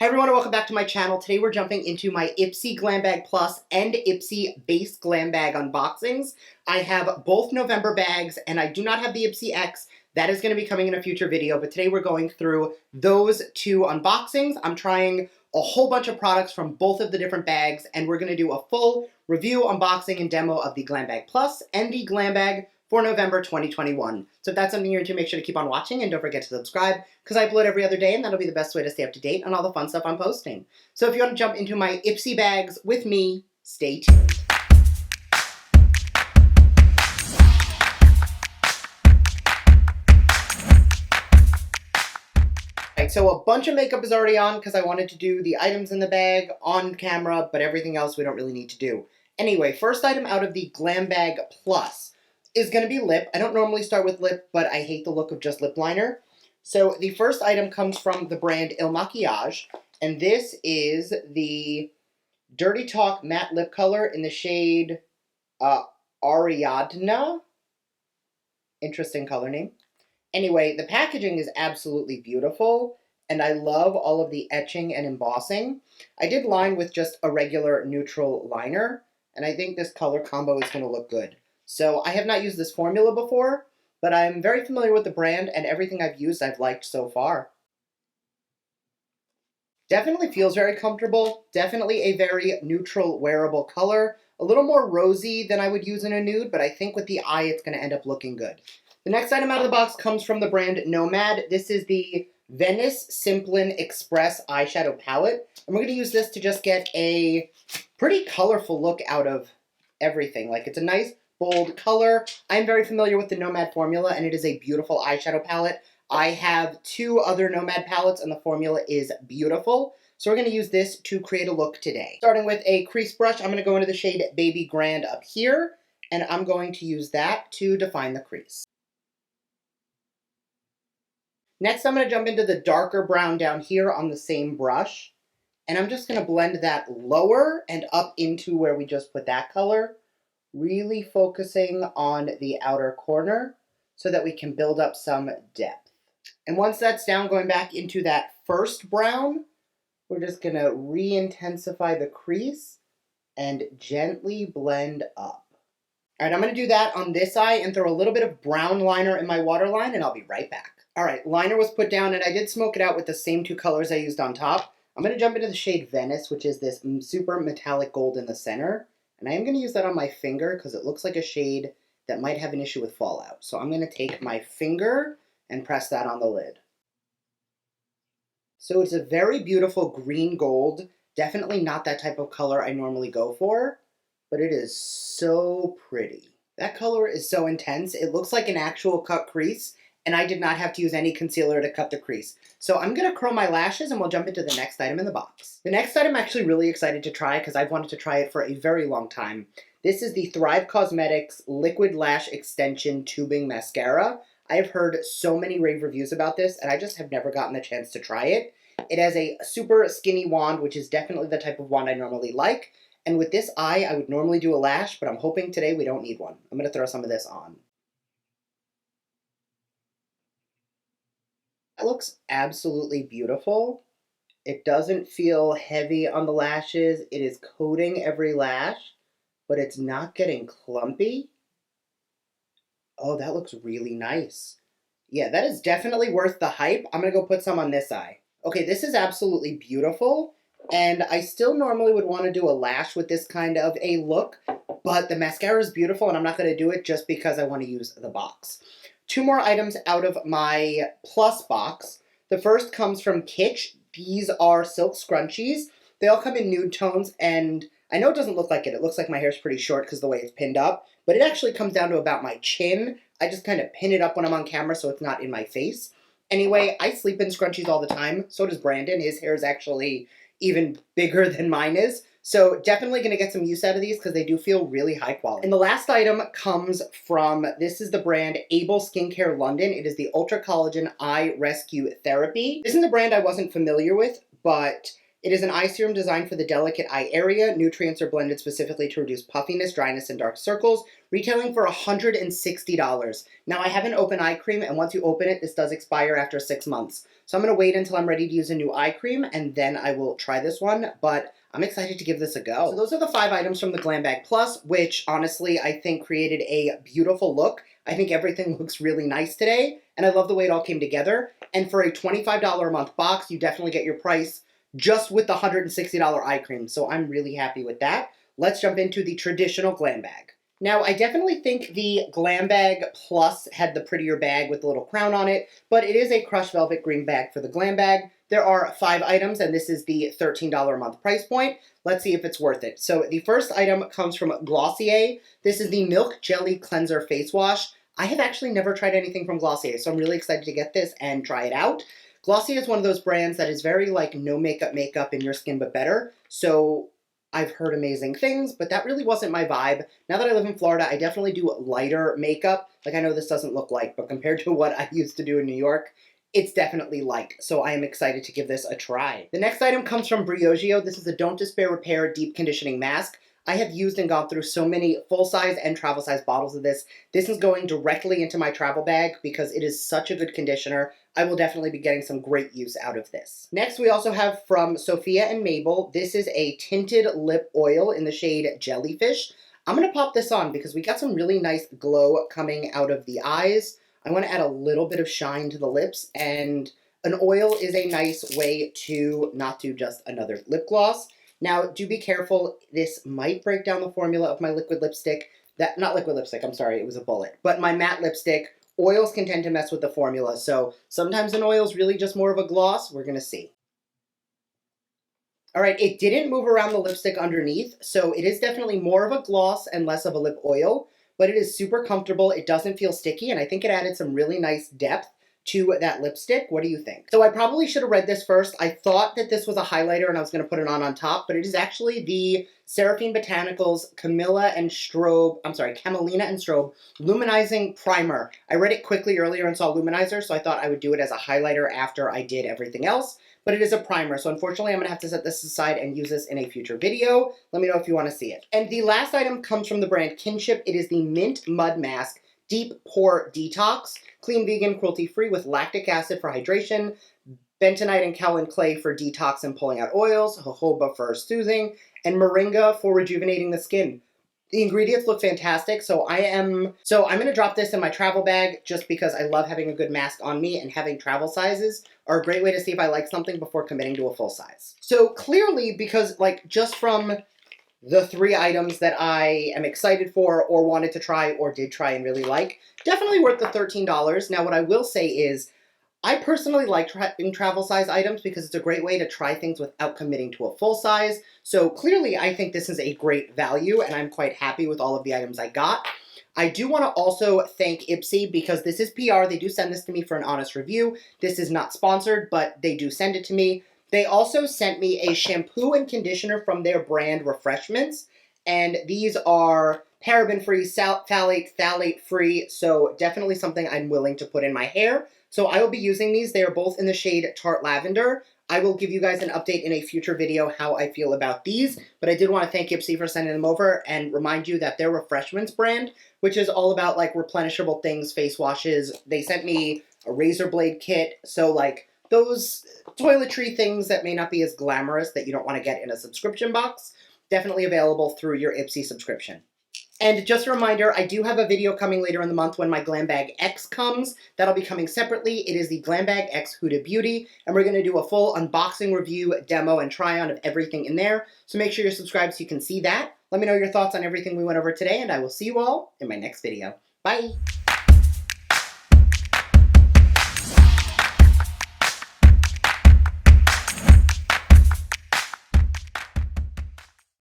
Hi everyone and welcome back to my channel. Today we're jumping into my IPSY Glam Bag Plus and IPSY Base Glam Bag unboxings. I have both November bags and I do not have the IPSY X. That is going to be coming in a future video, but today we're going through those two unboxings. I'm trying a whole bunch of products from both of the different bags and we're going to do a full review, unboxing, and demo of the Glam Bag Plus and the Glam Bag for November 2021. So if that's something you're into, make sure to keep on watching and don't forget to subscribe because I upload every other day and that'll be the best way to stay up to date on all the fun stuff I'm posting. So if you want to jump into my IPSY bags with me, stay tuned. Alright, so a bunch of makeup is already on because I wanted to do the items in the bag on camera, but everything else we don't really need to do. Anyway, first item out of the Glam Bag Plus is going to be lip. I don't normally start with lip, but I hate the look of just lip liner. So the first item comes from the brand Il Makiage, and this is the Dirty Talk Matte Lip Color in the shade Ariadna. Interesting color name. Anyway, the packaging is absolutely beautiful, and I love all of the etching and embossing. I did line with just a regular neutral liner, and I think this color combo is going to look good. So I have not used this formula before, but I'm very familiar with the brand, and everything I've used I've liked so far. Definitely feels very comfortable. Definitely a very neutral, wearable color. A little more rosy than I would use in a nude, but I think with the eye it's going to end up looking good. The next item out of the box comes from the brand Nomad. This is the Venice Simplin Express eyeshadow palette. And we're going to use this to just get a pretty colorful look out of everything. Like, it's a nice, bold color. I'm very familiar with the Nomad formula, and it is a beautiful eyeshadow palette. I have two other Nomad palettes, and the formula is beautiful. So we're going to use this to create a look today. Starting with a crease brush, I'm going to go into the shade Baby Grand up here, and I'm going to use that to define the crease. Next, I'm going to jump into the darker brown down here on the same brush, and I'm just going to blend that lower and up into where we just put that color, really focusing on the outer corner so that we can build up some depth. And once that's down, going back into that first brown, we're just going to re-intensify the crease and gently blend up. All right, I'm going to do that on this eye and throw a little bit of brown liner in my waterline, and I'll be right back. All right, liner was put down, and I did smoke it out with the same two colors I used on top. I'm going to jump into the shade Venice, which is this super metallic gold in the center. And I am going to use that on my finger because it looks like a shade that might have an issue with fallout. So I'm going to take my finger and press that on the lid. So it's a very beautiful green gold. Definitely not that type of color I normally go for, but it is so pretty. That color is so intense. It looks like an actual cut crease, and I did not have to use any concealer to cut the crease. So I'm going to curl my lashes and we'll jump into the next item in the box. The next item I'm actually really excited to try because I've wanted to try it for a very long time. This is the Thrive Cosmetics Liquid Lash Extension Tubing Mascara. I have heard so many rave reviews about this and I just have never gotten the chance to try it. It has a super skinny wand, which is definitely the type of wand I normally like. And with this eye, I would normally do a lash, but I'm hoping today we don't need one. I'm going to throw some of this on. That looks absolutely beautiful. It doesn't feel heavy on the lashes. It is coating every lash, but it's not getting clumpy. Oh, that looks really nice. Yeah, that is definitely worth the hype. I'm going to go put some on this eye. Okay, this is absolutely beautiful, and I still normally would want to do a lash with this kind of a look, but the mascara is beautiful, and I'm not going to do it just because I want to use the box. Two more items out of my Plus box. The first comes from Kitsch. These are silk scrunchies. They all come in nude tones, and I know it doesn't look like it. It looks like my hair's pretty short because the way it's pinned up, but it actually comes down to about my chin. I just kind of pin it up when I'm on camera so it's not in my face. Anyway, I sleep in scrunchies all the time. So does Brandon. His hair is actually even bigger than mine is. So definitely going to get some use out of these because they do feel really high quality. And the last item comes from, this is the brand Able Skincare London. It is the Ultra Collagen Eye Rescue Therapy. This is a brand I wasn't familiar with, but It is an eye serum designed for the delicate eye area. Nutrients are blended specifically to reduce puffiness, dryness, and dark circles, retailing for $160. Now, I have an open eye cream, and once you open it, this does expire after 6 months. So I'm going to wait until I'm ready to use a new eye cream, and then I will try this one, but I'm excited to give this a go. So those are the 5 items from the Glam Bag Plus, which honestly I think created a beautiful look. I think everything looks really nice today, and I love the way it all came together. And for a $25 a month box, you definitely get your price just with the $160 eye cream, so I'm really happy with that. Let's jump into the traditional Glam Bag. Now, I definitely think the Glam Bag Plus had the prettier bag with the little crown on it, but it is a crushed velvet green bag for the Glam Bag. There are 5 items, and this is the $13 a month price point. Let's see if it's worth it. So the first item comes from Glossier. This is the Milk Jelly Cleanser Face Wash. I have actually never tried anything from Glossier, so I'm really excited to get this and try it out. Glossier is one of those brands that is very like no makeup in your skin but better. So I've heard amazing things, but that really wasn't my vibe. Now that I live in Florida, I definitely do lighter makeup. Like I know this doesn't look light, but compared to what I used to do in New York, it's definitely light. So I am excited to give this a try. The next item comes from Briogeo. This is a Don't Despair Repair Deep Conditioning Mask. I have used and gone through so many full-size and travel-size bottles of this. This is going directly into my travel bag because it is such a good conditioner. I will definitely be getting some great use out of this. Next, we also have from Sophia and Mabel. This is a tinted lip oil in the shade Jellyfish. I'm going to pop this on because we got some really nice glow coming out of the eyes. I want to add a little bit of shine to the lips, and an oil is a nice way to not do just another lip gloss. Now, do be careful. This might break down the formula of my liquid lipstick. Not liquid lipstick, I'm sorry, it was a bullet. But my matte lipstick, oils can tend to mess with the formula. So sometimes an oil is really just more of a gloss. We're going to see. All right, it didn't move around the lipstick underneath. So it is definitely more of a gloss and less of a lip oil. But it is super comfortable. It doesn't feel sticky. And I think it added some really nice depth to that lipstick. What do you think? So I probably should have read this first. I thought that this was a highlighter and I was going to put it on top, but it is actually the Seraphine Botanicals Camelina and Strobe Luminizing Primer. I read it quickly earlier and saw luminizer, so I thought I would do it as a highlighter after I did everything else, but it is a primer, so unfortunately I'm going to have to set this aside and use this in a future video. Let me know if you want to see it. And the last item comes from the brand Kinship. It is the Mint Mud Mask Deep Pore Detox. Clean, vegan, cruelty-free with lactic acid for hydration, bentonite and kaolin clay for detox and pulling out oils, jojoba for soothing, and moringa for rejuvenating the skin. The ingredients look fantastic, so I'm going to drop this in my travel bag just because I love having a good mask on me, and having travel sizes are a great way to see if I like something before committing to a full size. So clearly, because like just from the 3 items that I am excited for or wanted to try or did try and really like, definitely worth the $13. Now, what I will say is I personally like travel size items because it's a great way to try things without committing to a full size. So clearly, I think this is a great value, and I'm quite happy with all of the items I got. I do want to also thank IPSY because this is PR. They do send this to me for an honest review. This is not sponsored, but they do send it to me. They also sent me a shampoo and conditioner from their brand Refreshments, and these are paraben-free, phthalate-free, so definitely something I'm willing to put in my hair. So I will be using these. They are both in the shade Tart Lavender. I will give you guys an update in a future video how I feel about these, but I did want to thank IPSY for sending them over and remind you that their Refreshments brand, which is all about like replenishable things, face washes, they sent me a razor blade kit, so like those toiletry things that may not be as glamorous that you don't want to get in a subscription box, definitely available through your IPSY subscription. And just a reminder, I do have a video coming later in the month when my Glam Bag X comes. That'll be coming separately. It is the Glam Bag X Huda Beauty, and we're going to do a full unboxing, review, demo, and try-on of everything in there. So make sure you're subscribed so you can see that. Let me know your thoughts on everything we went over today, and I will see you all in my next video. Bye!